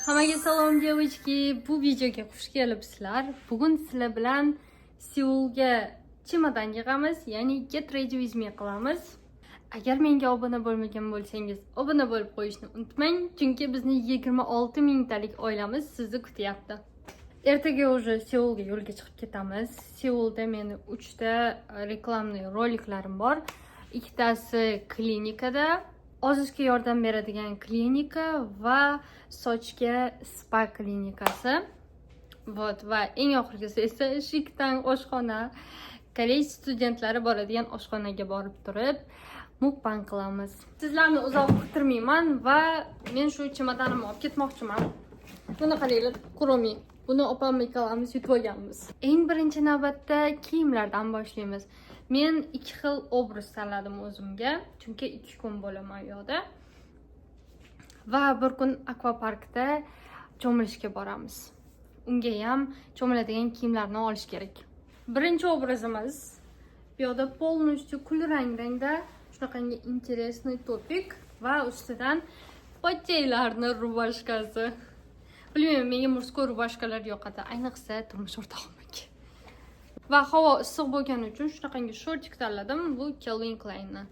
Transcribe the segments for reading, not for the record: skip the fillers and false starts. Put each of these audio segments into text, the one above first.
Hammaga salom девочки. Bu videoga xush kelibsizlar. Bugun sizlar bilan Seulga chemodan yig'amiz, ya'ni get ready with me qilamiz. Agar menga obuna bo'lmagan bo'lsangiz, obuna bo'lib qo'yishni unutmang, chunki bizning 26 mingtalik oilamiz sizni kutyapti. Ertaga уже Seulga yo'lga chiqib ketamiz. Seulda meni 3 ta reklamli roliklarim bor. Ikkitasi klinikada, ozishga yordam beradigan klinika va sochga spa klinikasi. Va eng oxirgisi esa Shiktan oshxona. Koreys studentlari boradigan oshxonaga borib turib mukbang qilamiz. Sizlarni uzoq kuttirmayman va men shu chemodanimni olib ketmoqchiman. Buni qaranglar, Kuromi. Buni opam ikkalamiz yutib olganmiz. Eng birinchi navbatda kiyimlardan boshlaymiz. Men 2 xil obraz tanladim o'zimga, chunki 2 kun bo'laman u yoqda. Va bir kun akvaparkda cho'milishga boramiz. Unga ham cho'miladigan kiyimlarni olish kerak. Birinchi obrazimiz bu yoqda полностью kulrang-rangda shunaqangi интересный topik va ustidan poteylarni rubashkasi. Bilmayman, menga murskoy rubashkalar yoqadi, ayniqsa turmush o'rtog'imga. Va havo issiq bo'lgani uchun shunaqangi shortik tanladim. Bu Calvin Klein'ni.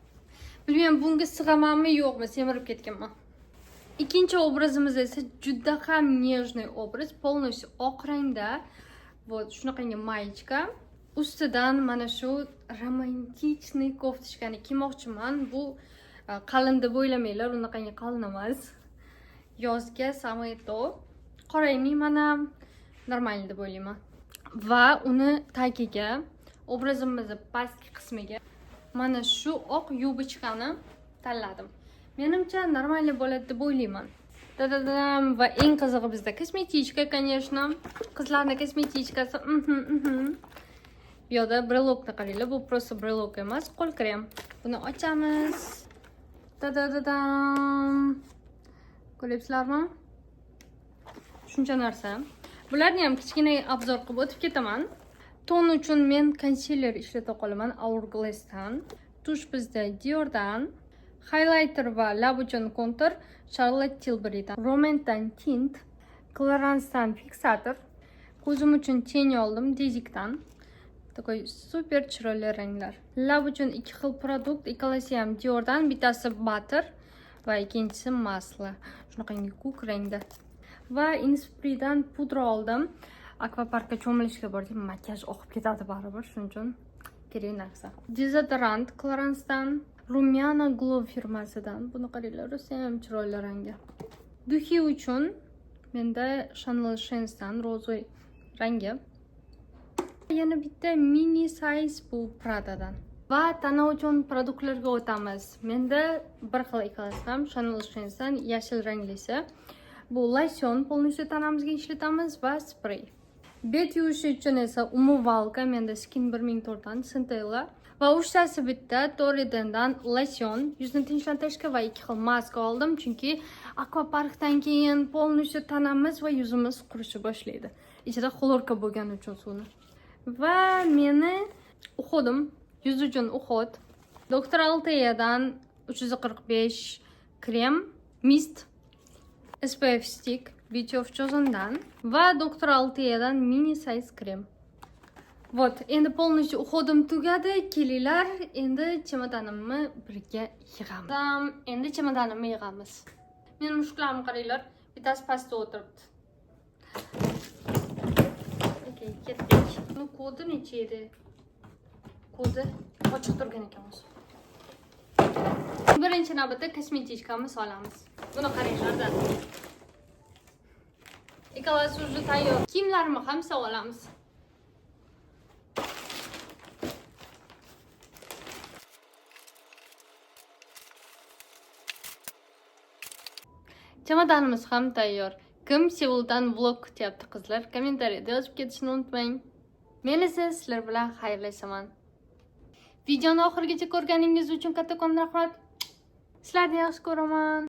Bilmayman, bunga sig'amanmi yo'qmi, semirib ketganman. Ikkinchi obrazimiz esa juda ham нежный obraz, полностью oq rangda. Вот shunaqangi mayichka. Ustidan mana shu romantichniy koftishkani kiymoqchiman. Bu qalin deb o'ylamanglar, unaqangi qalin emas. Yozga самое то. Qorayman ham normal deb o'ylayman. Va uni tagiga, obrazimizning pastki qismiga mana shu oq yubochkani tanladim. Menimcha normal bo'ladi deb o'ylayman. Dadadam va eng qizig'i bizda kosmetichka, конечно. Qizlarning kosmetichkasi. Bu yoqda brelokni qaranglar, bu просто brelok emas, qo'l krem. Buni ochamiz. Dadadam. Ko'ryapsizlarmi? Shuncha narsa. Bularni ham kichkina obzor qilib o'tib ketaman. Ton uchun men konsiler ishlata qolaman Hourglass'dan. Tush bizda Dior'dan. Highlighter va lab uchun kontur Charlotte Tilbury'dan. Romantdan tint, Clarence'dan fiksator. Ko'zim uchun teng oldim Dezik'dan. Такой super chiroyli ranglar. Lab uchun 2 xil produkt, ikkalasi ham Dior'dan, bittasi butter va ikkinchisi masla. Shunaqangi ko'k rangda. Va Innisfree'dan pudra oldim. Akvaparkka cho'milishga bordim, makiyaj oqib ketadi baribir, shuning uchun kerak narsa. Dezodorant Clarence'dan, Rumiana Glow firmasidan. Buni qaranglar, ham chiroyli rangi. Duhi uchun menda Chanel Shens'dan rozoy rangi. Yana bitta mini size bu Prada'dan. Va tana uchun produktlarga o'tamiz. Menda bir xil ikkalasidan Chanel Shens'dan yashil ranglisi. Bu losyon, полностью tanamizga ishlatamiz va spray. Bet yuvish uchun esa umuvvalka, menda Skin 1004 dan Centella va uchtasi bitta Torridon'dan losyon, yuzni tinchlantirishga va 2 xil maska oldim, chunki akvaparkdan keyin полностью tanamiz va yuzimiz qurishni boshlaydi. Ichida xlorka bo'lgani uchun suvni. Va meni uxodim, yuz uchun uxod. Dr. Altea'dan 345 krem, mist, SPF stick, Beauty of Chosen'dan va Dr. Altea'dan mini size krem. Вот, endi полностью uxodim tugadi. Kelinglar, endi chemodanimni birga yig'amiz. Endi chemodanimni yig'amiz. Mening mushuklarni qaranglar, bittasi pastda o'tiribdi. Okay, ketdik. Buni kodi necha edi? Kodi ochiq turgan ekan o'zi. Birinchi navbatda kosmetichkamiz olamiz. Buni qaranglar-da. Ikkalasi уже tayyor. Kiyimlarni ham olamiz. Chemodanimiz ham tayyor. Kim Seuldan vlog kutyapti qizlar? Kommentariyada yozib ketishni unutmang. Men esa sizlar bilan xayrlashaman. Videoni oxirigacha ko'rganingiz uchun kattakon rahmat. Sizlarni yaxshi ko'raman.